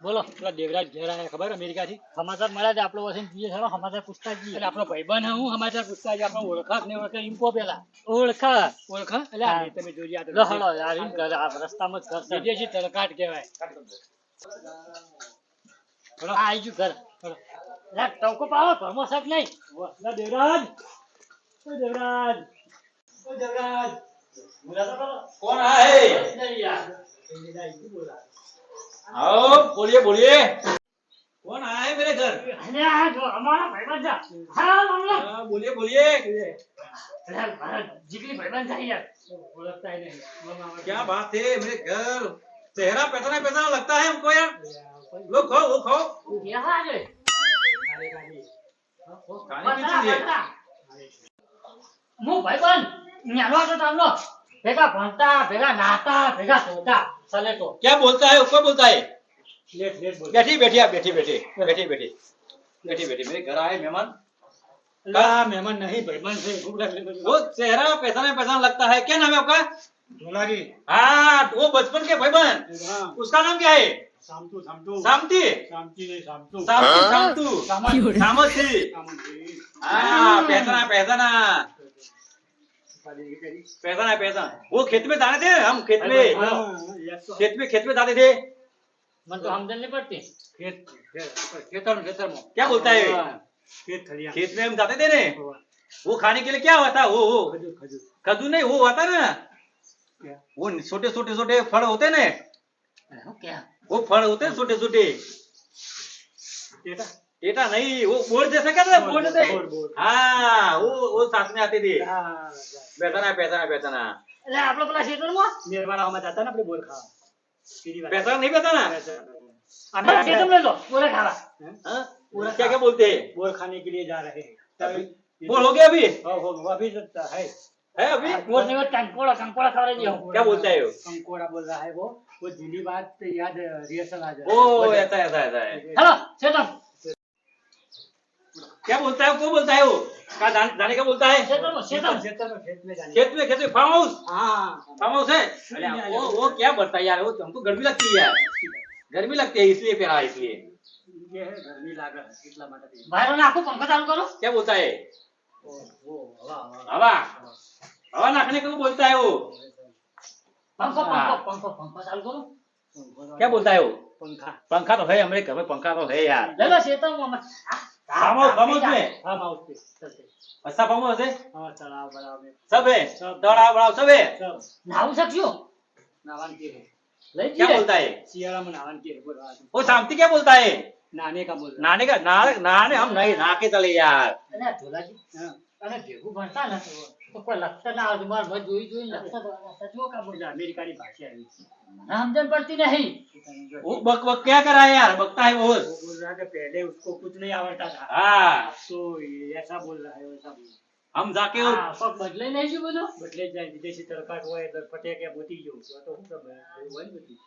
બોલો પેલા દેવરાજ ઘેર આયા ખબર અમેરિકા થી સમાચાર મળ્યા છે આપણો વસન જીએ છે સમાચાર પૂછતા જઈએ એટલે આપણો ભાઈબંધ હું સમાચાર પૂછતા જઈએ આપણે ઓળખા ને ઓળખે ઇમ્પો પેલા ઓળખા એટલે તમે જોઈ આ તો હલો યાર ઇમ ઘર આ રસ્તામાં જ ઘર છે વિદેશી તળકાટ કહેવાય હલો આ આઈજુ ઘર હલો લા ટોકો પાવો ઘરમાં સક નહીં લા દેવરાજ ઓ દેવરાજ ઓ દેવરાજ कौन है? नहीं यार बोला आओ बोलिए बोलिए कौन आया है मेरे घर? अरे आ जो हमारा भाईबंद है हां मामला बोलिए बोलिए अरे भारत जिगरी भाईबंद है यार बोलता ही नहीं क्या बात है मेरे घर चेहरा पहचाना लगता है हमको यार लो खाओ वो खाओ यहाँ आ गए खाने की चीज है मु भाईबंद न्यानो तो तामलो भेगा भंता भेगा नाता भेगा सोता चले तो क्या बोलता है ऊपर बोलता है लेट लेट बोल बैठी बैठी आप बैठी बैठी बैठी बैठी बैठी बैठी मेरे घर आए मेहमान ला मेहमान नहीं भाईबंद से खूब रख ले वो चेहरा पहचाना लगता है क्या नाम है आपका ढोलारी हाँ वो बचपन के भाईबंद हां उसका नाम क्या है सामतू सामतू सामती सामती नहीं सामतू सामतू सामती हाँ पहचाना वो खेत में दाने थे हम खेत में दाने थे मन तो हमदन नहीं पड़ती खेतर में क्या बोलता है खेत में हम जाते थे ने वो खाने के लिए क्या हुआ था वो खजूर नहीं वो हुआ था ना वो छोटे फल होते ने क्या वो फल होते छोटे टेटा नहीं वो बोर्ड जैसा क्या था बोर्ड थे हाँ वो साथ में आते थे पहचाना अरे आप लोग पेला क्षेत्र में निर्वाणा हम जाता ना अपने बोर खा पहचाना नहीं पहचाना हमारा क्षेत्र में ले लो बोरा खावा हां पूरा क्या बोलते हैं बोर खाने के लिए जा रहे हैं बोल हो गया अभी हो अभी है अभी बोल नहीं वो कंकोड़ा खा रहे हो क्या बोलता है वो कंकोड़ा बोल रहा है वो दिल्ली बात याद रिहर्सल आ जाए ओ ऐसा है हेलो क्षेत्र क्या बोलता है वो बोलता है वो कहाँ जाने का बोलता है खेत में फार्म हाउस फार्म हाउस है अरे वो क्या बढ़ता है यार वो हमको गर्मी लगती है यार गर्मी लगती है इसलिए फिर इसलिए ये है गर्मी लागत इतना माटा बाहर ना आपको पंखा चालू करो क्या बोलता है वो हवा नाखने को बोलता है वो पंखा चालू करो क्या बोलता है वो पंखा तो है हमारे घर में पंखा तो है यार ले लो क्षेत्र में फार्म हाउस पे चलते अच्छा फार्म हाउस है हां तालाब बराबर में सब है तालाब बराबर सब है नाव सक्यो नावन के है क्या बोलता है सियारा में नावन के बोल रहा है वो शांति क्या बोलता है नाने का बोल नाने हम नहीं नाके चले यार अरे ढोला जी अरे भेगू भरता ना तो कोई लगता ना आजमार मत जोई लगता सचो का बोल अमेरिकानी भाषा है हमजन पड़ती नहीं वो बक क्या कर रहा है यार बकता है वो बोल रहा है पहले उसको कुछ नहीं आवड़ता था हाँ तो ऐसा बोल रहा है वैसा बोल हम जाके सब बदले नहीं जो बोलो बदले जाए विदेशी तरकाट हुआ इधर फटे क्या मोती जो तो सब वही बदली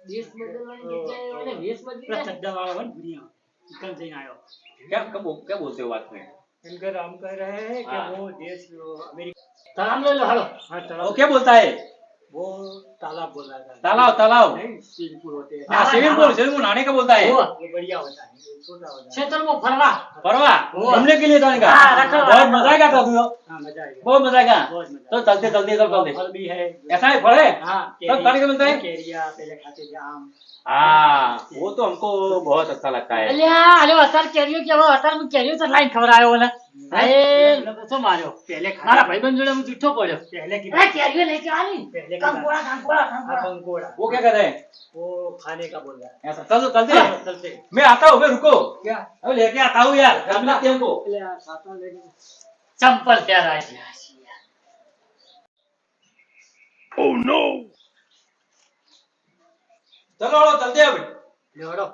देश बदलवानी जग्याए वाले देश बदली चड्डा वाला वन दुनिया निकल नहीं आयो क्या बोलते हो बात में इनकर हम कह रहे हैं कि वो देश अमेरिका तालाब ले लो हेलो हां तालाब वो क्या बोलता है वो तालाब बोल रहा था तालाब नहीं स्विमिंग पूल होते हैं हां स्विमिंग पूल नहाने का बोलता है वो बढ़िया होता है छोटा होता है क्षेत्र में फरवा घूमने के लिए जाने का बहुत मजा आएगा तो हां मजा आएगा बहुत मजा आएगा तो चलते फल भी है ऐसा है फल है हां सब खाने को मिलता है केरिया पहले खाते थे आम हाँ वो तो हमको बहुत अच्छा लगता है अरे अतर केरियो के अतर में केरियो तो लाइन खबर आयो बोला ए तो मारो पहले मारा भाईबंद जोड़े में चिट्ठो पड़ो पहले की केरियो लेके आनी पहले कंकोड़ा वो क्या कर रहे हैं वो खाने का बोल रहा है ऐसा चलते मैं आता हूँ रुको क्या अब लेके आता हूँ यार गर्मी लगती है हमको चंपल क्या रहा है ओह नो चलो चलते अब लेवड़ो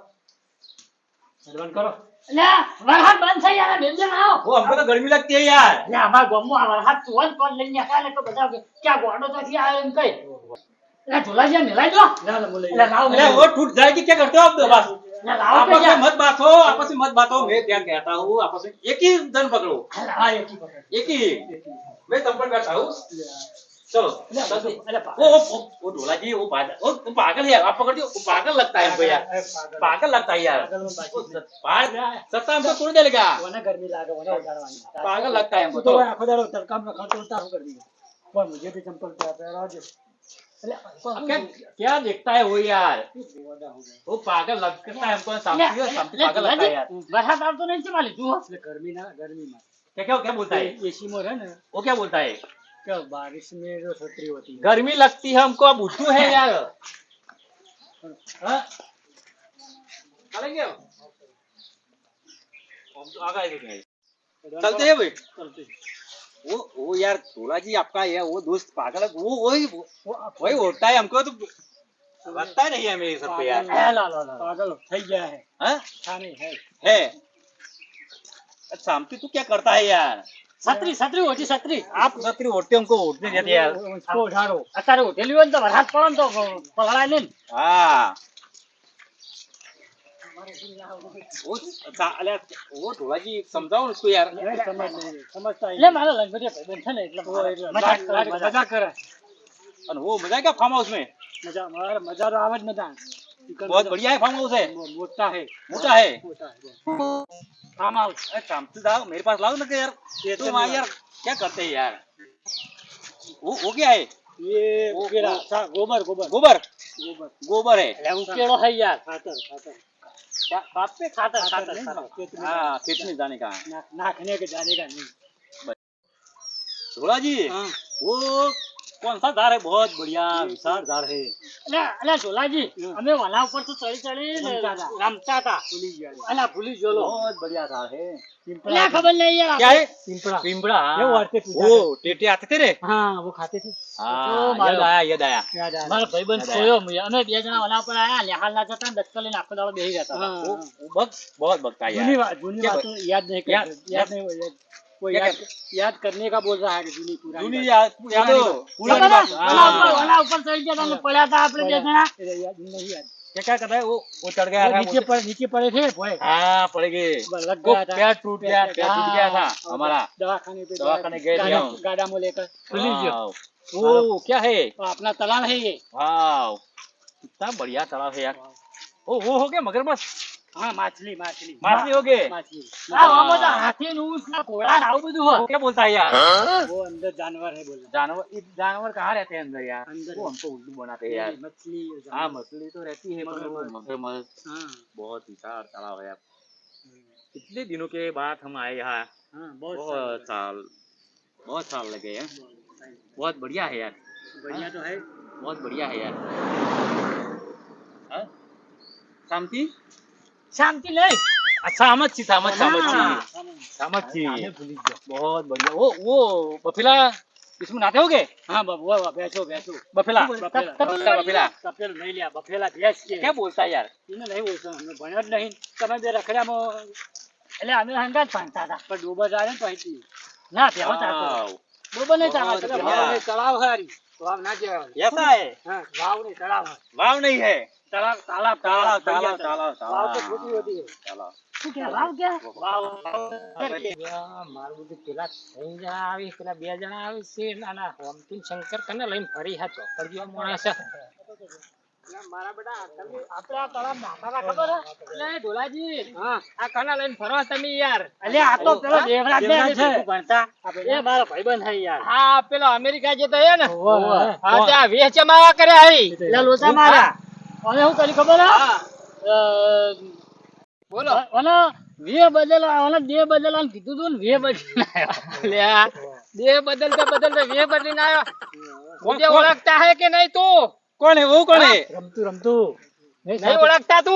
बंद करो ले वरहात बंद છે યાર બેન આવો वो हमको तो गर्मी लगती है यार ले અમાર ગમો આ વરહાત ચોન કોણ લઈને આલે તો બધા क्या गोडो तो थी आए इनके ले झोला जी मिलाई दो ले लाओ अरे वो टूट जाएगी क्या करते हो आप दो बस ले लाओ आपस में मत बात हो मैं क्या कहता हूँ आपस में एक ही जन पकड़ो हां एक ही पकड़ एक ही मैं चंपल काटता हूँ चलो अरे वो ढोला जी वो पागल यार आप पकड़ दियो वो पागल लगता है हमको यार पागल लगता है यार सत्ता हमको तोड़ देगा वना गर्मी लागे वना उतारवानी पागल लगता है हमको तो तो आखो दाड़ो तड़का में खर्च होता हो कर दी पर मुझे भी चंपल पहरा दे क्या क्या देखता है वो यार वो पागल लगता है हमको शांति पागल लगता है यार बरसात आप तो नहीं संभाली तू गर्मी में क्या क्या क्या बोलता है एसी में रहे ना वो क्या बोलता है क्या बारिश में जो छतरी होती है गर्मी लगती है हमको अब उठू है यार हाँ? चलेंगे हम तो आ गए देखेंगे चलते हैं भाई चलते वो यार थोड़ा जी आपका ये वो दोस्त पागल है वो वही होता है हमको तो लगता ही नहीं है मेरे सब पे यार पागल થઈ ગયા है हाँ? हाँ नहीं है है अच्छा शांति तू क्या करता है यार छतरी होती छतरी आप छतरी ओढ़ते हमको ओढ़ने देते यार उसको उठाड़ो અત્યારે ઉઠેલી હોય ને તો વરસાદ પડે ને તો પલળાય નહીં हाँ वो थोड़ा जी समझाओ उसको यार समजता એટલે મારા લંગોટિયા ભાઈબંધ છે ને એટલે મજાક કરે और वो मजा है क्या फार्म हाउस में મજા તો આવે જ મજા बहुत बढ़िया है फार्म हाउस है મોટા है मोटा है फार्म हाउस अरे शांति लाओ मेरे पास लाओ ना यार तुम यार क्या करते हैं यार वो क्या है ये वो- केरा गोबर गोबर गोबर गोबर है એટલે ઉકેળો है यार खातर क्या बात पे खातर हाँ खेत में जाने का नाखने के जाने का नहीं थोड़ा जी हाँ वो कौन सा झाड़ है बहुत बढ़िया विशाल झाड़ है અલે ઝોલાજી અમે વાલા ઉપર તો ચડી રમતા હતા ભૂલી ગયો बहुत बढ़िया झाड़ है અલે ખબર નહીં યાર क्या है पिंपड़ा पिंपड़ा ये वो आते पूजा वो टेटे आते थे रे हाँ वो खाते थे हाँ याद आया મારા ભાઈબંધ સોયો અમે બે જણા વાલા ઉપર આયા લેહાલ ના જતા દસ્તો લઈને આખો દાડો બેહી રહેતા હતા वो बहुत बकता है यार जूनी बात याद नहीं याद नहीं वो याद करने का बोल रहा है कि जूनी पुरानी जूनी बात। यादो खबर है? वाला ऊपर चढ़ गया था पड़ा था आपने બે જણા याद नहीं याद क्या करता है वो चढ़ गया था नीचे पड़े थे भोए हाँ पड़ गए लग वो गया था पैर टूट गया था हमारा दवाखाने पे दवाखाने गए थे हम। गाड़ा में लेकर पुलिस जो हाँ, वो क्या है अपना तालाब है ये वाह कितना बढ़िया तालाब है यार वो हो गया मगरमच्छ हाँ मछली मछली माछली हो गए मछली हाथी नुसला घोड़ा आવું બધું वो क्या बोलता है यार वो अंदर जानवर है बोला जानवर कहाँ रहते हैं अंदर यार अंदर वो हमको उल्लू बनाते हैं यार मछली हाँ मछली तो रहती है पर वो मगरमच्छ। मगरमच्छ हाँ बहुत विशाल तालाब है यार कितने दिनों के बाद हम आए यहाँ हाँ बहुत बहुत साल लगे हैं बहुत बढ़िया है यार बढ़िया तो है बहुत बढ़िया है यार हाँ? शांति शांति नहीं सामची बहुत बढ़िया वो बफेला इसमें नहाते होगे हाँ बबुआ बैठो बैठो बफेला बफेला तपेल नहीं लिया बफेला भैंस के क्या बोलता है यार એને નહીં બોલતો અમે ભણ્યો જ નહીં તમે બે રખડ્યામાં એટલે અમે હંગાત ભણતા હતા પણ ડૂબા જાય ને તો અહીંથી ના ભેગો ચાલતો वाव, ડૂબા નહીં बहुत ચાલતો बढ़िया। તળાવ है હારી. તો આમ ના કહેવાય ऐसा है हाँ वाव नहीं तलाव है वाव नहीं है तालाब तालाब तालाब तालाब तालाब वाव तो तालाब छोटी होती है तालाब શું કે વાવ क्या વાવ મારું બધું પેલા ત્રણ જણા આવી પેલા બે જણા આવી છે નાના હોમથી શંકર કને લઈને ફરી હતો કરજો માણસ મારા બેટા તમે આપણે આ તળાવ નાખવા ખબર હે એટલે ઢોલાજી હા આ કને લઈને ફરો તમે યાર અલે આ તો પેલો દેવરાજ છે ભણતા એ મારો ભાઈબંધ છે યાર હા પેલો અમેરિકા જતો હે ને ઓહો. હા ત્યાં વેચ માવા કરે હઈ એટલે લોચા માર્યા અને હું કરી ખબર હે બોલો ઓનો વે બદલવા ઓનો દે બદલવાનું કીધું તું ને વે બદલીને આવ્યો લ્યા દે બદલતે વે બદલીને આવ્યો મુझे ઓળખતા है कि नहीं तू कौन है वो कौन है રમતું नहीं ओळखता तू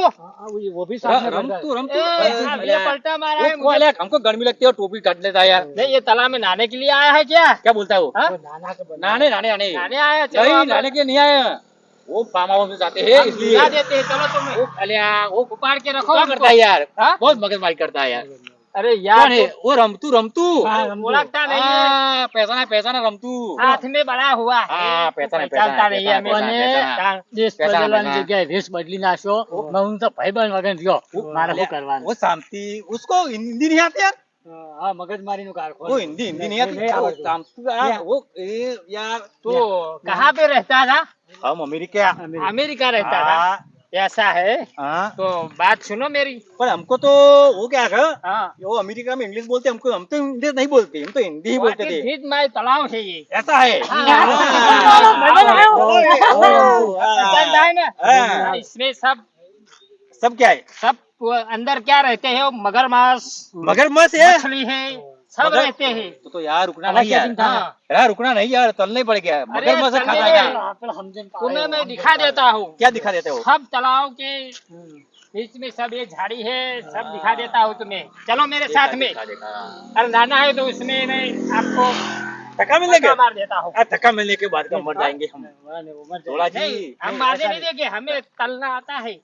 वो भी साथ में रमतू रमतू ए, ये पलटा मारा है वो कौन है हमको गर्मी लगती है और टोपी काट लेता है यार नहीं ये तालाब में नहाने के लिए आया है क्या क्या बोलता है वो हाँ? નાના કે બના नहाने नहाने नहाने नहाने आया चलो नहीं हम नहाने के लिए नहीं आए वो फार्म हाउस में जाते हैं इसलिए भिगा देते हैं चलो तुम अलिया वो उपाड़ के रखो क्या उनको। करता है यार हाँ? बहुत मगजमारी करता है यार अरे कौन यार है वो रमतू रमतू हाँ, तुम ओळखता नहीं है हाँ पहचाना रमतू हाथ में बड़ा हुआ है हाँ पहचाना पहचानता नहीं है हमें અને पहचाना દેશ પૈસા બદલવાની પૈસા. જગ્યાએ વેશ બદલી નાખ્યો હું તો ભાઈબંધ વગર રહ્યો મારે શું કરવાનું वो शांति उसको हिंदी नहीं आती यार હા મગજમારીનું કારખાનું. वो हिंदी हिंदी नहीं आती नहीं आवड़ती। काम वो यार तो कहाँ पे रहता था? हम अमेरिका अमेरिका रहता था। हाँ ऐसा है हाँ तो बात सुनो मेरी। पर हमको तो वो क्या है हाँ वो अमेरिका में इंग्लिश बोलते हमको हम तो इंग्लिश नहीं बोलते हम तो हिंदी ही बोलते थे भीत माय तालाब है ये। ऐसा है पसंद आए ना? हाँ। इसमें सब सब क्या है सब वो अंदर क्या रहते हैं? वो मगरमच्छ, मगरमच्छ है मछली है, सब मगर- रहते हैं। तो यार रुकना अलग नहीं यार किस्म का है। हाँ, यार रुकना नहीं यार चलना ही पड़ गया अरे मगरमच्छ चलने खाता दे। है આપણે સમજીને પાડે तुम्हें मैं એવું. दिखा देता हूँ। क्या दिखा देते हो सब तालाब के बीच में सब ये झाड़ी है, सब दिखा देता हूँ तुम्हें। चलो मेरे साथ में। अरे नाना है तो उसमें मैं आपको धक्का मिलने के मार देता हूँ। धक्का मिलने के बाद मर जाएंगे हम મને ઉંમર છે. थोड़ा जी हम मारने नहीं देंगे, हमें तलना आता है।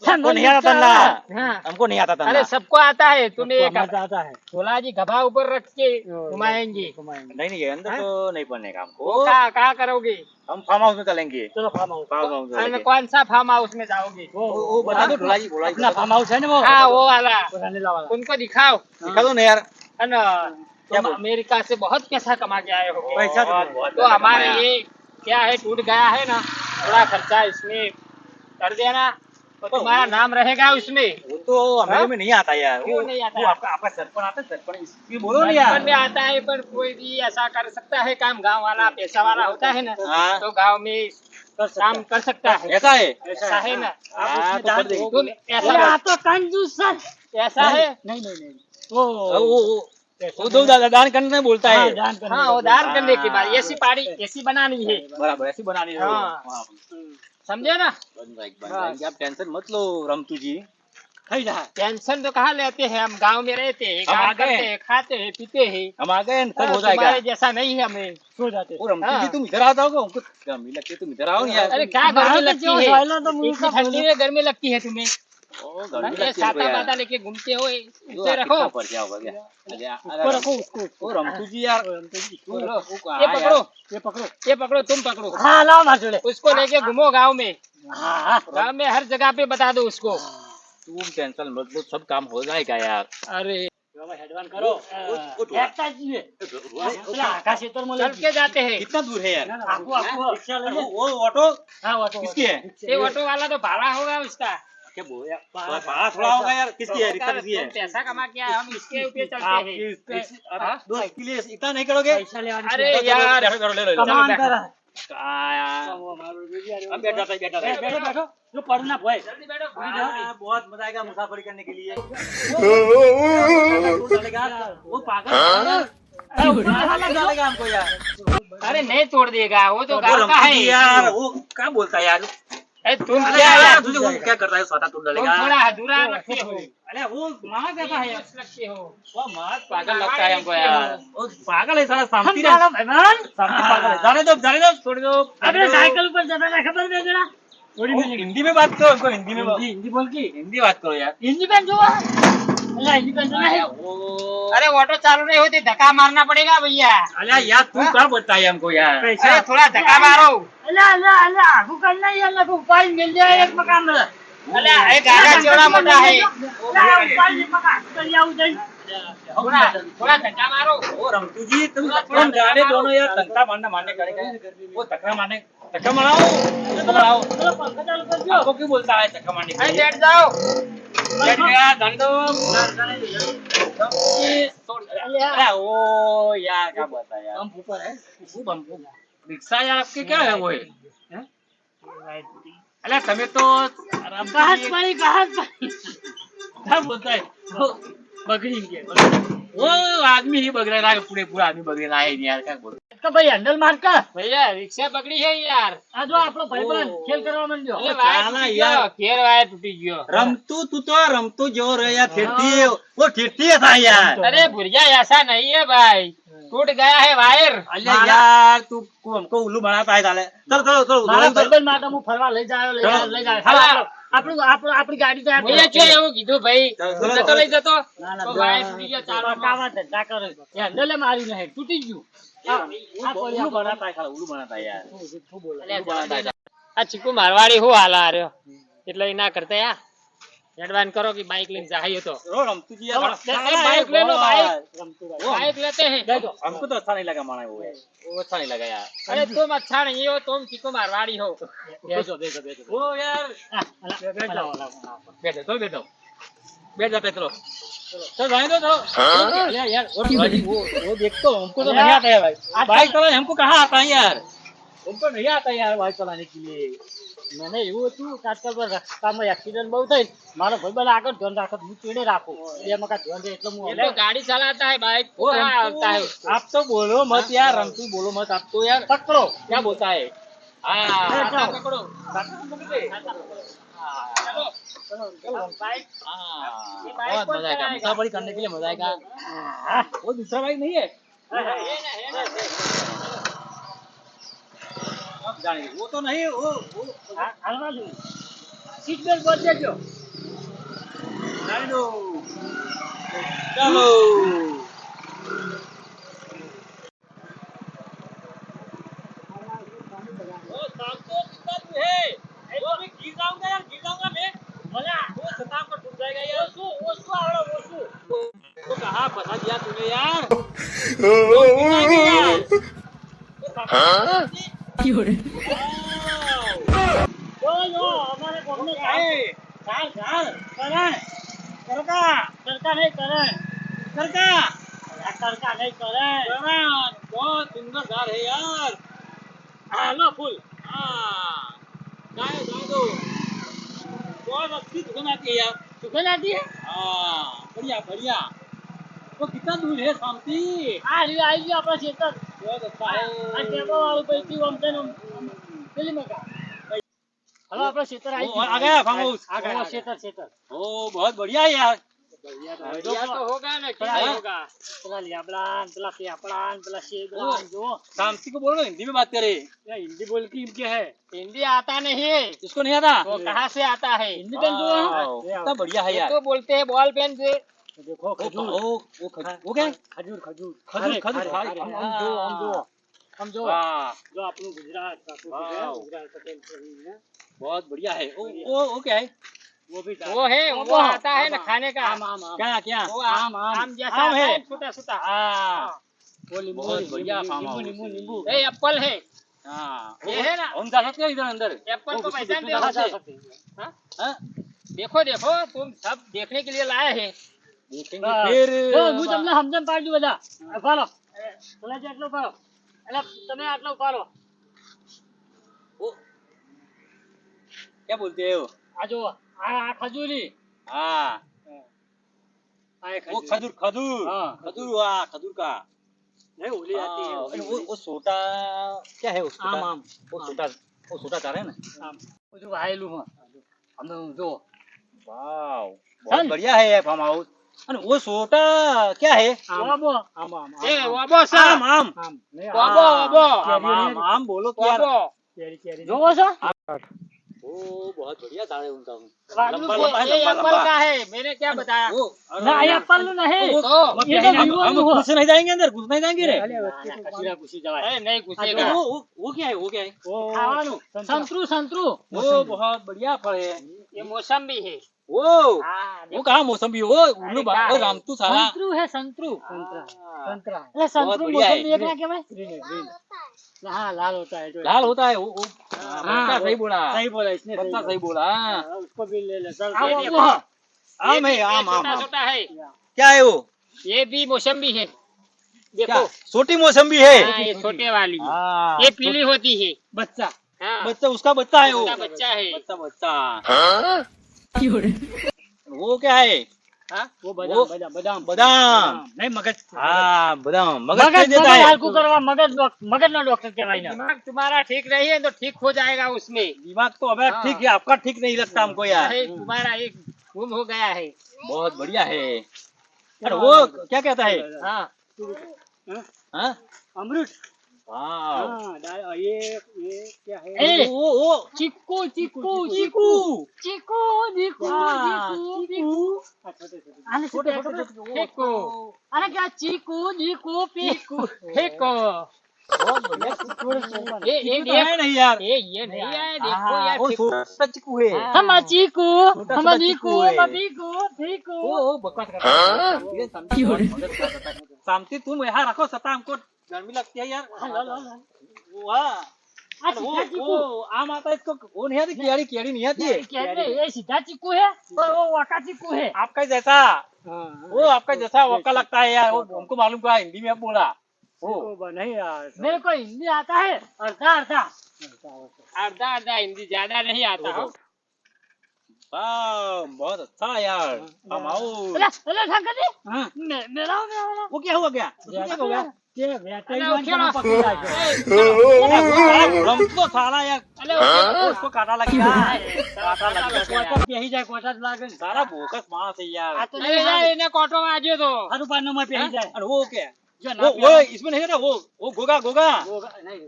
हमको नहीं आता तलना हाँ। हमको नहीं आता तलना अरे सबको आता है। तुम्हें एक અમારે તો આતા હે. झोला जी गभा ऊपर रख के घुमाएंगे। नहीं नहीं अंदर तो नहीं पड़ने का हमको वो कहाँ करोगे? हम फार्म हाउस में चलेंगे ચલો ફાર્મ હાઉસ. फार्म हाउस में अरे चलेंगे। कौन सा फार्म हाउस में जाओगे? वो बता दो ढोला जी बोला આપના ફાર્મ હાઉસ છે ને वो. हाँ वो वाला, રાણીલા વાળા. उनको दिखाओ। दिखा दो ना यार है ना? क्या तुम बोल- अमेरिका से बहुत पैसा कमा के आए हो। पैसा तो बहुत तो हमारे ये क्या है, टूट गया है ना, थोड़ा खर्चा इसमें कर देना तो तुम्हारा नाम रहेगा उसमें। वो तो हमें हाँ? में नहीं आता यार क्यों नहीं आता? वो आपका आपका सरपंच आता है सरपंच इसकी बोलो ना यार बचपन में आता है, पर कोई भी ऐसा कर सकता है काम। गांव वाला पैसा वाला होता है ना, हाँ। तो गांव में काम कर सकता है। ऐसा है ऐसा है ना? हाँ, तो कर देंगे। तुम ऐसा અરે આ તો કંજૂસ છે. ऐसा है। નહીં નહીં નહીં. वो वो दो दान करने में बोलता हाँ, है दान करने हाँ का वो दान हाँ। करने के बाद ऐसी पाड़ी ऐसी बनानी है। बराबर ऐसी बनानी है हाँ। समझे ना? बन जाएगी आप टेंशन मत लो रमतू जी થઈ જાય. टेंशन तो कहाँ लेते हैं, हम गांव में रहते हैं, हम काम आ गए। करते हैं, खाते हैं, पीते हैं। हम आ गए सब हो तुम्हारे जाएगा जैसा नहीं है हमें। સो जाते. वो रमतू जी हाँ। तुम इधर आ जाओगे हमको गर्मी लगती है तुम इधर आओ ना यार अरे क्या बाहर गर्मी तो लगती जो है? सवालों तो मुंह इतनी का ठंडी में गर्मी लगती है तुम्हें? ओ, गर्मी ये लगती है हमको छाता यार। वाता लेके घूमते हो, वो इसे आप रखो। कितना पड़ गया होगा क्या उसको रखो उसको. ओ रमतू जी यार वो लो, वो कहाँ ये यार? पकड़ो, ये पकड़ो. ये पकड़ो, तुम पकड़ो। हाँ लाओ मार जोड़े. उसको लेके घूमो गांव में। हाँ हाँ. गांव में हर जगह पे बता दो उसको। तुम टेंशन मत लो सब काम हो जाएगा यार अरे हेडवान करो. फेंकता જ છીએ. પેલા આખા ખેતરમાં લઈ चल के जाते हैं। कितना दूर है यार આખું આખું રિક્ષા લઈને. वो ऑटो हाँ ऑटो. किसकी है ये ऑटो वाला तो भाड़ा होगा उसका। क्या बोल भाड़ा थोड़ा होगा यार किसकी है रिक्शा किसकी है तुम पैसा कमा के आए, हम इसके ऊपर चलते आपकी हैं। हाँ? दोस्त के लिए इतना नहीं करोगे પૈસા લેવાની अरे છે. यार, करो ले लो કમાન बैठो. કરે. यार वो हमारो बेबी आ रही हम बैठ जाते हैं बैठ जाते हैं बैठो बैठो. जो पढ़ ना पाए. जल्दी बैठो, भूल जाओ नहीं। बहुत मजा आएगा मुसाफरी करने के लिए वो पागल डालेगा हमको यार अरे नहीं तोड़ देगा, वो तो वो गांव का रमतू है जी यार वो क्या बोलता है यार अरे तुम अरे क्या यार यार, तुझे वो क्या करता है स्वतः तोड़ तुम डालेगा थोड़ा अधूरा रखते हो। अरे वो माँ कहता है यार लगते हो। वो माँ पागल लगता है हमको यार वो पागल है सारा हम शांति मारो भाईमान. शांति पागल है जाने दो छोड़ दो આપણે સાયકલ પર જતા હતા ખબર છે જરા? वो हिंदी में बात करो हमको हिंदी में हिंदी हिंदी बोल की. हिंदी बात करो यार हिंदी पेन જોવા. અલા हिंदी पेन જોવા. वो अरे ऑटो चालू नहीं होती, धक्का मारना पड़ेगा भैया। अरे यार तू क्या बोलता है हमको यार अरे थोड़ा धक्का मारो। અલા અલા અલા આખું કર ના યાર લખો ઉપાય મિલ जाए एक मकान में. अरे ये गाड़ा चौड़ा मोटा है, અલા ઉપાય ની મકાન કરી આવું જઈ. थोड़ा थोड़ा धक्का मारो। ओ रमतू जी तुम जाने दोनों यार धक्का मारने करेंगे वो धक्का माराओ ચલો પંખા ચાલુ કરજો. आपको क्यों बोलता है धक्का मारने के अरे लिए बैठ जाओ। बैठ गया धंधो अरे ओ यार क्या बोलता है यार हम ऊपर है. रिक्शा यार आपके क्या है वो है अरे समय तो कहां से पड़ी कहां से पड़ी. क्या बोलता है बकरी के. वो आदमी ही बग रहा है पूरा आदमी बग रहा है यार क्या बोल તો ભાઈ હેન્ડલ માર કર. भैया रिक्शा पकड़ी है यार। આ જો આપણો ભાઈબંધ ખેલ કરવા માંડ્યો. अरे वायर चाला टूटी यार। गयो, केर वायर टूटी गयो। रमतू तू तो रमतू जो रे यार फिरती है वो फिरती है था यार अरे भुरिया ऐसा नहीं है भाई, टूट गया है वायर। अरे यार तू हमको उल्लू बनाता है साले चलो चलो चलो મારા ભાઈબંધ માટે હું ફરવા લઈ જાયો લઈ જાયો. હા. આપણું આપણી ગાડી તો ભૈયા જો એવું કીધું ભાઈ, चलो, જતો લઈ જતો ના, ના, તો વાયર તૂટી ગયો ચાલુ કાવા ધંધા કરે. એ હેન્ડલે મારી નહીં તૂટી ગયું. उल्लू बनाता है साला उल्लू बनाता है यार આ ચીકુ મારવાડી હું હાલ આ રહ્યો એટલે એ ના કરતા યાર एडवांस करो कि बाइक लेने चाहिए तो रो रमतू जी यार अरे बाइक ले लो बाइक રમતુભાઈ बाइक लेते हैं हमको तो अच्छा नहीं लगा माना वो अच्छा नहीं लगा यार अरे तुम अच्छा नहीं हो तुम किको मारवाड़ी हो બેસો બેસો બેસો वो यार હા, અલા, બેઠો. અલા, અલા, અલા. बैठ जाओ बैठ जाओ बैठ जाते चलो चल जाने दो चलो અલ્યા યાર भाई वो देख तो हमको तो अरे नहीं आता है भाई आज बाइक चलाने हमको कहाँ आता है यार हमको नहीं आता है यार बाइक चलाने के लिए મને એવું હતું કે આજકાલ પર રસ્તામાં એક્સિડન્ટ બહુ થાય મારો ભાઈબંધ આગળ ધ્યાન રાખે હું પેડે રાખું એ મકા ધ્યાન દે એટલે હું ये तो गाड़ी चलाता है बाइक वो कहाँ रंतु, आता है उसको? आप तो बोलो मत यार रंतु बोलो मत आप तो यार પકડો क्या बोलता है हाँ खाता पकड़ो चलो चलो बाइक हाँ, ये बाइक बहुत कौन मजा आएगा चलाएगा? मुसाफरी करने के लिए मजा आएगा હા वो दूसरा बाइक नहीं है है ना अब जाएंगे वो तो नहीं वो હાલવા દઉં સીટ બેલ્ટ બોલ દેજો जाने दो चलो वो शाम को कितना दूर है वो अभी गिर जाऊंगा यार गिर जाऊंगा मैं ભલા वो शताब पर टूट जाएगा यार ઓછું ઓછું આવડે ઓછું तो कहाँ फंसा दिया तूने यार वो गिर जाएंगे यार वो જો જો અમારે ગામનો है ચાલ ચાલ કરે કરકા કરકા નહીં કરે करका આ કરકા નહીં કરે करण बहुत सुंदर घर है यार હાલો ફૂલ हाँ जाए दो बहुत अच्छी दुकान आती है यार સુખે લાગી હે हाँ बढ़िया बढ़िया वो कितना दूर है शांति આ રહ્યું આવી ગયું આપણા ખેતર बहुत अच्छा આ है ટેબો વાળું પૈકી આમ થઈને આમ પેલી મકા હવે આપણે ખેતર આવી वो आ गया फार्म हाउस આ ગયા ખેતર ખેતર ओ बहुत बढ़िया है यार बढ़िया तो होगा ना क्या हाँ। होगा પેલા લીબડા પેલા પેપડા પેલા શેગડા ओ। જો शांति को बोलो हिंदी में बात करे ये हिंदी बोल की क्या है हिंदी आता नहीं है इसको नहीं आता तो कहाँ से आता है हिंदी पेन जो वाओ, कितना बढ़िया है ये यार तो बोलते हैं बॉल पेन से देखो वो खजूर वो क्या है खजूर खजूर खजूर, खजूर, खारे, खारे। हम जो हम जो हम जो वाह जो આપણું ગુજરાત वाह। ગુજરાત પટેલ પ્રવીણ है बहुत बढ़िया है वो क्या है वो भी वो है वो आता है ना खाने का आम आम आम क्या क्या वो आम, आम। आम जैसा आम आता है। है छोटा छोटा हाँ वो नींबू बहुत नींबू, बढ़िया नींबू, फार्म नींबू हाउस। नींबू नींबू ये एप्पल है हाँ ये है ना? हम जा सकते हैं इधर अंदर एप्पल को घुस- पहचान घुस- दे घुस- जा घुस- सकते हैं हाँ? हाँ? देखो देखो तुम सब देखने के लिए लाए हैं देखेंगे फिर જો હું તમને સમજણ પાડજો બધા ઉભારો પેલા જે આટલો ઉભારો એટલે તમે આટલો ઉભારો वो क्या बोलते हैं वो આ જો આ ખજૂરી हाँ આ એ वो ખજૂરી खजूर खजूर हाँ। खजूर हुआ खजूर का नहीं होली आती है हाँ, वो सोटा क्या है उसका आम आम वो सोटा चाह रहे हैं ना આમ બધું વાયેલું હોય અમે જો वाव चल। बहुत बढ़िया है फार्म हाउस अरे वो सोटा क्या है આમ આમ આમ आम ये वाबो सा आम आम આમ નહીં वाबो वाबो आम आम आम बोलो क्या वाबो કેરી કેરી જોવો છો वो बहुत बढ़िया था उनका वादळू लंबा को- लंबा है ये लंबा एप्पल लंबा का है मैंने क्या बताया वो ના આ એપલ નું નહીં वो- तो ये तो वीवो हम નું घुस नहीं जाएंगे अंदर घुस नहीं जाएंगे रे કચરા ઘૂસી જવાય अरे नहीं तो घुसेगा वो क्या है वो क्या है ખાવાનું સંતરું સંતરું वो बहुत बढ़िया फल है ये मौसम्बी है वो हाँ वो कहाँ मौसमी वो उल्लू क्या वो है? रामतू सारा સંતરું હે સંતરું સંતરા हाँ। संतरा એટલે સંતરું बढ़िया है। મોસંબી એક ના કહેવાય ग्रीन हाँ लाल होता है जो लाल होता है वो हाँ, बच्चा सही बोला सही बोला इसने बच्चा सही बोला हाँ, उसको भी ले ले चल हाँ, ये वो- देखो। आम है ये आम आम छोटा आम छोटा है क्या है वो ये भी मौसम्बी है क्या देखो छोटी मौसम्बी है हाँ ये छोटे वाली हाँ, ये पीली होती है बच्चा हाँ बच्चा उसका बच्चा है वो उसका बच्चा है बच्चा बच्चा वो क्या है हाँ? वो बादाम वो- बादाम बादाम बादाम नहीं मगज हाँ बादाम मगज मगज तेज देता मगज है हल्कू करवा मगज ना डॉक्टर कहवाई ना दिमाग तुम्हारा ठीक नहीं है तो ठीक हो जाएगा उसमें दिमाग तो अबे हाँ। ठीक है आपका ठीक नहीं लगता हमको यार अरे तुम्हारा एक गुम हो गया है बहुत बढ़िया है अरे वो क्या कहता है हाँ हाँ अमृत वाह हाँ ये क्या है ए, वो चिक्कू चिक्कू चीकू चिक्कू चिक्कू हाँ, चिक्कू छोटे छोटे छोटे छोटे फेंको अरे क्या चीकू चीकू पीकू फेंको बहुत बढ़िया ये तो है नहीं यार ये नहीं है, देखो यार वो छोटा चीकू है हम चीकू छोटा हम छोटा चीकू चीकू है। चीकू चीकू ओ बकवास करता है शांति तुम यहाँ रखो सता हमको गर्मी लगती है यार वाह આ वो सीधा चीकू वो आम आता है इसको वो नहीं आती केड़ी केड़ी नहीं आती है कहते ये सीधा चीकू है और वो वाका चीकू है आपका जैसा वो आपका जैसा वक्का लगता है यार वो हमको मालूम पड़ा हिंदी में बोला वो नहीं यार मेरे को हिंदी आता है अर्धा अर्धा आधा आधा हिंदी ज्यादा नहीं आता हो। वाह बहुत अच्छा है यार हम आओ अरे अरे शंकर जी हाँ मेरा वो क्या हुआ क्या उसको क्या हो गया ये अरे वेटरन वो खेलो। पकड़ लागे हमको साला यार अरे वो उसको काटा लग गया काटा लग गया कोटा पेही जाए कोटा लागे सारा भूखस माणस है यार आ तो अरे यार इन्हें कोटो में आजो तो हारू पानो में पेही जाए अरे वो क्या जो वो इसमें नहीं है ना वो गोगा गोगा नहीं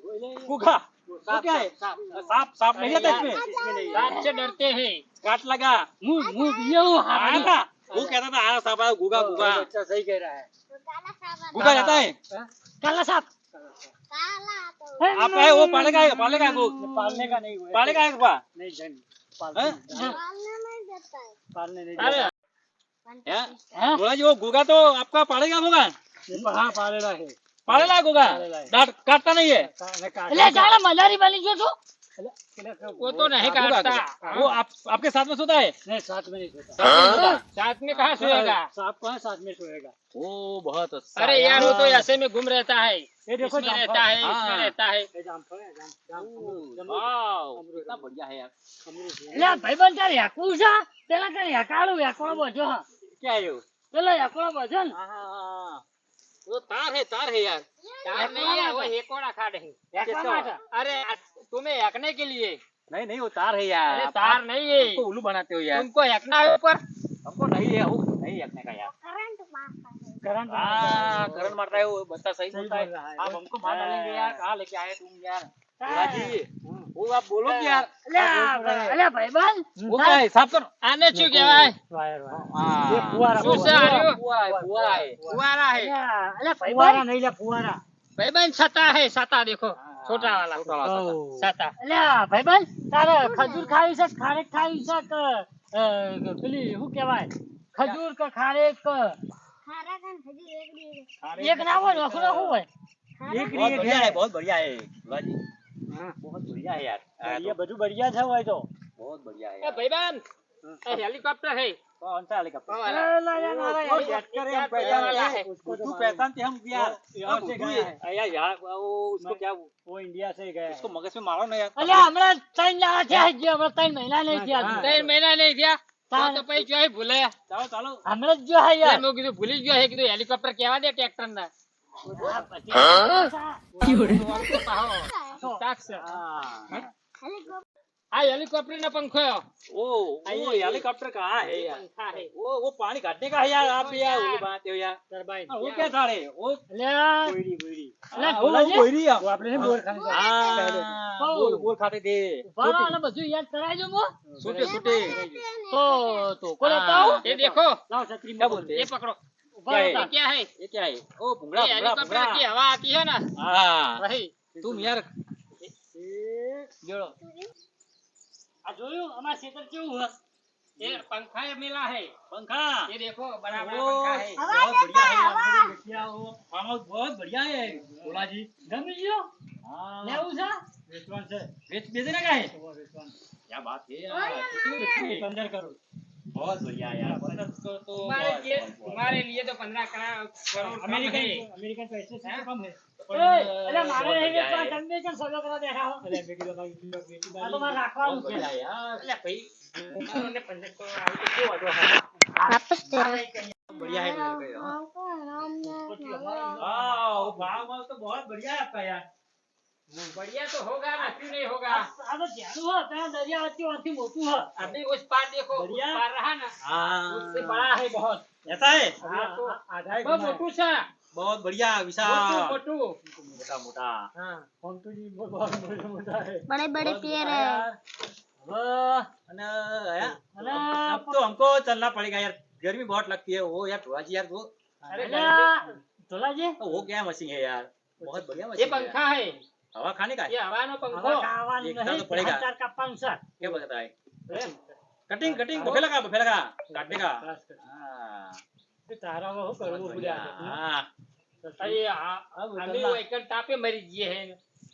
गोगा वो क्या है सांप सांप नहीं आता इसमें इसमें नहीं सांप से डरते हैं। काट लगा मुंह मुंह ये वो आया था वो कहता था आया सांप आया गोगा गोगा बच्चा सही कह रहा है गोगा रहता है काला सांप आप है वो पालेगा वो पालने का नहीं हुआ पालेगा एक बार नहीं जन हैं? पालने नहीं अरे हैं बोला जी वो गोगा तो आपका पालेगा गोगा हाँ पालेला है पालेगा गोगा डांट काटता नहीं है ले जाना मलारी वाली जो तो वो तो नहीं गोगा, काटता। गोगा। वो आपके साथ में सोता है नहीं साथ में नहीं सोता साथ में कहाँ सोएगा। सांप कहाँ साथ में सोएगा वो बहुत अच्छा अरे यार वो तो ऐसे में घूम रहता है, ये देखो इसमें रहता है, इसमें हाँ। रहता है। ये जामफल है जाम वाह कितना बढ़िया है यार લે ભાઈબંધ તારે યાકું છે પેલા તારે યાકાળું યાકોળો બધો હા क्या है वो પેલા યાકોળો બધો ને हाँ, वो तार है यार यार नहीं है, वो हेकोड़ा खाड़ है। યાકવા માટે अरे तुम्हें हकने के लिए। नहीं नहीं वो तार है यार अरे आप- तार आप नहीं है, हमको उल्लू बनाते हो यार तुमको हकना है ऊपर। हमको नहीं है वो नहीं रखने का यार કરંટ हाँ करंट मारता है वो बच्चा सही सही बोलता है बोल रहा है। आप हमको मार डालेंगे यार कहाँ लेके आए तुम यार हाँ। भोला जी वो आप बोलो कि यार અલે ભાઈબંધ वो क्या है साफ करो आने चुक गया है, વાયર વાયર हाँ ये फुवारा શું છે આર્યો? फुवारा है फुवारा है। અલે ફુવારા નહીં લે ફુવારા भाई बहन छता है, छता देखो छोटा वाला छोटा वाला छता। અલે ભાઈબંધ તારે ખજૂર ખાવી છે ખારેક ખાવી છે કે પેલી શું કહેવાય ખજૂર કે ખારેક એક ના હોય નખરો શું હોય એક बहुत રી बढ़िया है एक बहुत बढ़िया है भोला जी हाँ। बहुत बढ़िया है यार ये બધું बढ़िया છે હોય તો बहुत बढ़िया है ए यार भाई बहन हेलीकॉप्टर है। कौन सा हेलीकॉप्टर वो वाला। वो हेलीकॉप्टर हम पैसा वाला है। उसको पहचानते हम यार यहाँ से गया है। यार यार वो उसको क्या वो इंडिया से गया उसको मगज में मारो ना यार અલે હમણાં 3 દાડા થયા છે હમણાં 3 મહિના નહીં થયા હજુ. 3 महीना नहीं दिया तो પછી જો है भूले चलो चलो હમણાં જ જો હે યાર મેં કીધું ભૂલી ગયો હે કીધું हेलीकॉप्टर કેવા દે ટ્રેક્ટર ને આ हेलीकॉप्टर ना पंखो वो हेलीकॉप्टर कहाँ है यार वो पानी काटने का है यार आप भी यार उल्लू बनाते हो यार ટર્બાઇન हाँ, वो क्या था रे वो અલે બોયડી બોયડી हाँ, અલે वो ભોલાજી, कोयरी है। वो આપણે ને બોર ખાને हाँ, बोल खाते थे બરાબર આને બધું યાદ કરાય જો મો सूटे सूटे તો કોણ હતા ये देखो લાવ છત્રી क्या बोलते ये हैं पकड़ो ઉભા ये હતા. क्या है, ये क्या है ओ भुंगड़ा ये भुंगड़ा हेलीकॉप्टर भुंगड़ा की हवा आती है ना हाँ वही। तुम यार જોડો આ જોયું અમાર ખેતર કેવું હે ये पंखा ये मिला है, पंखा ये देखो बड़ा बड़ा ओ, पंखा है। बहुत बढ़िया है यार मेरी बेटिया हो फार्म हाउस बहुत बढ़िया है भोला जी ગમી ગયો हाँ લેવું છે વેચવાનું છે बेचने का है તો વેચવાનું क्या बात है यार कितने बेचते हैं? 15 करोड़ बहुत बढ़िया है यार 15 करोड़ तो तुम्हारे लिए तो 15 करोड़ कम अमेरिकन है। अमेरिकन पैसे से हैं? कम है पर, अरे मारे बहुत नहीं बढ़िया तो है। जन्मे कर सगळं करा देखा हो अरे बेटी लोग बेटी बहुत तो मार राखવાનું છે बढ़िया है यार अरे भाई तुम्हारे 15 करोड़ आए तो क्यों वाटो है? बढ़िया है मेरे को हाँ वो फार्म हाउस तो बहुत बढ़िया है आपका यार बढ़िया तो होगा ना, क्यों नहीं होगा। આ તો ધ્યાન હો ત્યાં દરિયા વચ્ચે વાંથી મોટું है अभी उस पार देखो, उस बढ़िया। पार रहा ना उससे हाँ बड़ा है बहुत। ऐसा है हाँ, तो आधा एक बहुत मोटू सा बहुत बढ़िया मोटू विशाल मोटू। मोटा मोटा हाँ हम तो जी बहुत मोटा मोटा है बड़े बड़े बहुत पेड़ मोटा है यार। अने आया? अरे, अब तो हमको चलना पड़ेगा यार गर्मी बहुत लगती है वो यार थोड़ा सी यार वो अरे अरे तोला जी वो क्या मशीन है यार बहुत बढ़िया ये मशीन है। पंखा है, हवा खाने का है? ये हवा नो હવે पंखो। ખાવાનું એકતા નહીં, તો પડેગા. હાથ ચાર કાપવાનું છે. क्या बताता है? हैं? कटिंग कटिंग बफे लगा काटने का। બસ, બસ. हाँ, એ તારા હવે શું बहुत કરવું बढ़िया। પડ્યા? हाँ, अरे अभी वो एक टापे मरी गए हैं,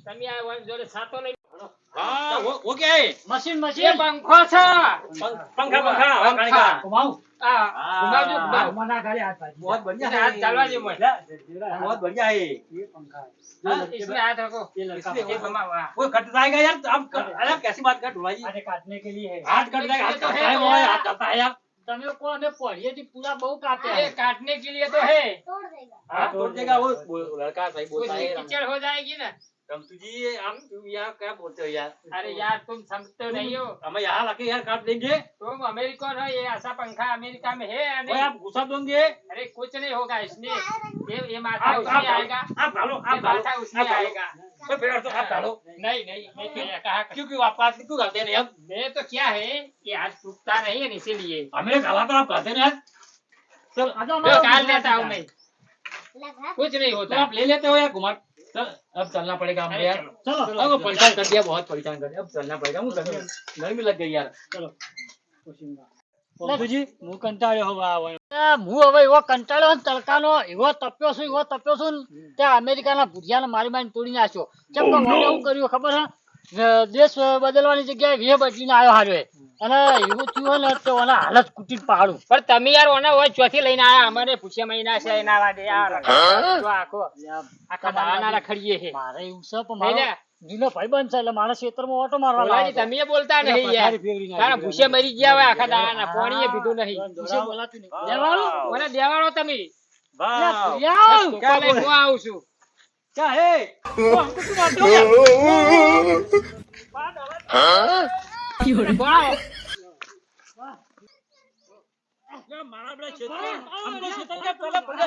तमी आ वन जोड़े सातो नहीं। हाँ, वो क्या है? મશીન ये મશીન पंखो छा। पंखा पंखा हवा खाने का। ઘુમાવું. आ हाँ। घुमाओ जो घुमाओ। મના ઘરે હાથ ભાજી. बहुत बढ़िया इसमें है। हाथ डालवा दे मुझे। बहुत बढ़िया है। ये पंखा है. हाँ, इसमें हाथ रखो, ये लड़का इसमें ये भगवान. घुमाओ। हाँ। वो कट जाएगा यार, अब अरे कैसी बात कर ढुलाई जी? अरे काटने के लिए है. हाथ कट जाएगा, हाथ तो कटता है है तो वो, है। हाथ कटता है यार। તમે કો અમે પડીએ થી પૂરા બહુ કાપ્યા ये काटने के लिए तो है, हाँ, तोड़ देगा वो लड़का सही कुछ बोलता है। कीचड़ हो जाएगी ना। रमतू जी, आप यहाँ क्या बोलते हो यार? अरे यार तुम समझते नहीं हो, हमें यहाँ लाके यार काट देंगे। तुम अमेरिकन हो, ये ऐसा पंखा अमेरिका में है या भाई नहीं? आप घुसा दोगे? अरे कुछ नहीं होगा इसमें, ये माथा आप उसमें आएगा, आप डालो, ये आप डालो, माथा उसमें आप डालो। आएगा। तो फिर तो आप डालो। नहीं नहीं मैं क्या कहा, क्यों क्यों आप काट क्यों करते नहीं? अब मैं तो क्या है ये आज टूटता नहीं है इसीलिए हमें गला तो आप करते नहीं यार। चल मैं काट लेता हूँ मैं, कुछ नहीं तो होता। आप ले लेते हो यार कुमार। चल अब चलना पड़ेगा हमें अरे यार। चलो, चलो अब परेशान कर दिया, बहुत परेशान कर दिया, अब चलना पड़ेगा। मुझे गर्मी लग गई यार। ચલો બાપુજી હું કંટાળ્યો હવે આ હું હવે એવો કંટાળ્યો ને તડકાનો એવો તપ્યો છું ને ત્યાં અમેરિકાના ભુજિયાને મારી મારીને તોડી નાખ્યો કેમ કે મને એવું કર્યું ખબર હે દેશ બદલવાની જગ્યાએ વેહ બદલીને આવ્યો હાર્યો એ. અને એવું થયું હોય ને તો ઓના હાલત કૂટીને પાડું. પણ તમે યાર ઓને હોય ચોથી લઈને આયા, અમને પૂછ્યા મહિના છે એના વાગે યાર જો આખો આખા દાણા રખડીએ છે. મારે એવું છે પણ નહીં મારો ને? જૂનો ભાઈબંધ છે એટલે મારા ક્ષેત્રમાં ઓટો મારવા બોલાજી લાવ્યો તમે બોલતા નહીં યાર, તારા ભૂસે મરી ગયા હોય આખા દાણા, પાણીએ પીધું નહીં. વિશે બોલાતું નહીં. લેવાનું? ઓને દેવાળો તમે, वाह, યાર, તો કોલે હું આવું છું. क्या है? वो हमको क्यों मारते हो यार? બોલાવો. यार मारा बड़ा क्षेत्र है। हमको क्षेत्र क्या पहले पहले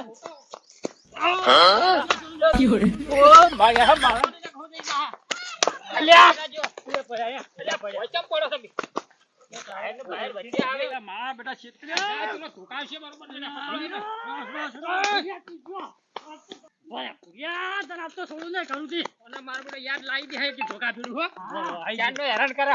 ઓ મારા મારા અલ્યા વચમ પડો તમે. બહાર વચ્ચે આવે. मारा बेटा क्षेत्र આ તુનો ધોકાવશે બરોબર ને? ઓને મારું બધું યાદ લાવી દે કે ધોકા પીડું હો. ક્યારનો હેરાન કરે.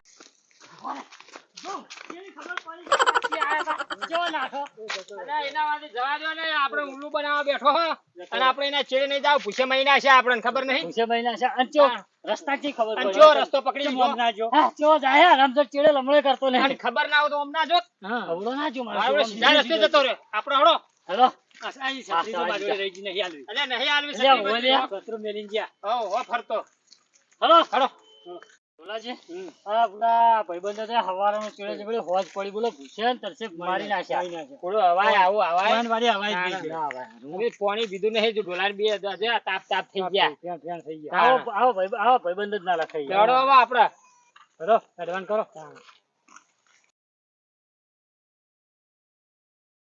અરે એના વાતે જવા દો ને, આપણે ઉલ્લુ બનાવવા બેઠો હો અને આપણે એના ચેડે નહીં જાવ. ભૂસે મહિના છે, આપણને ખબર નહીં. ભૂસે મહિના છે અને ચો હા. રસ્તા થી ખબર અને પડે. જો રસ્તો પકડી કેમ લીધો. આમ ના જો? હા, ચો જાય આરામસર ચેડે લમડે કરતો અને નહીં. ખબર ના હોય તો આમ ના જોત. અવળો ના જો મારો મારો સીધા રસ્તે જતો રહે. આપણે હળો. હેલો आई छतरी तो बाजू रही जी नहीं आलवी। અલ્યા નહીં આલવી અલ્યા, સકતી ઓલે આ બધી. सत्रु मेलिन गया। હો ફરતો. હેલો હળો. બોલાજી હા પેલા ભાઈબંધો છે હવારનો ચેડે છે પેલી હોજ પડી બોલો ભૂસે ને તરસે મારી નાખ્યા. થોડું હવાય આવું હવાય. વાન વાળી હવાઈ ના, ગઈ છે. ના, હવે પાણી પીધું નહીં, જો ઢોલાને બે તાપ તાપ થઈ ગયા. ફેણ ફેણ થઈ હા. ગયા. આવો ભાઈબંધ જ ના લખાઈ લેવડો હવે આપણે. હેલો એડવાન્સ કરો.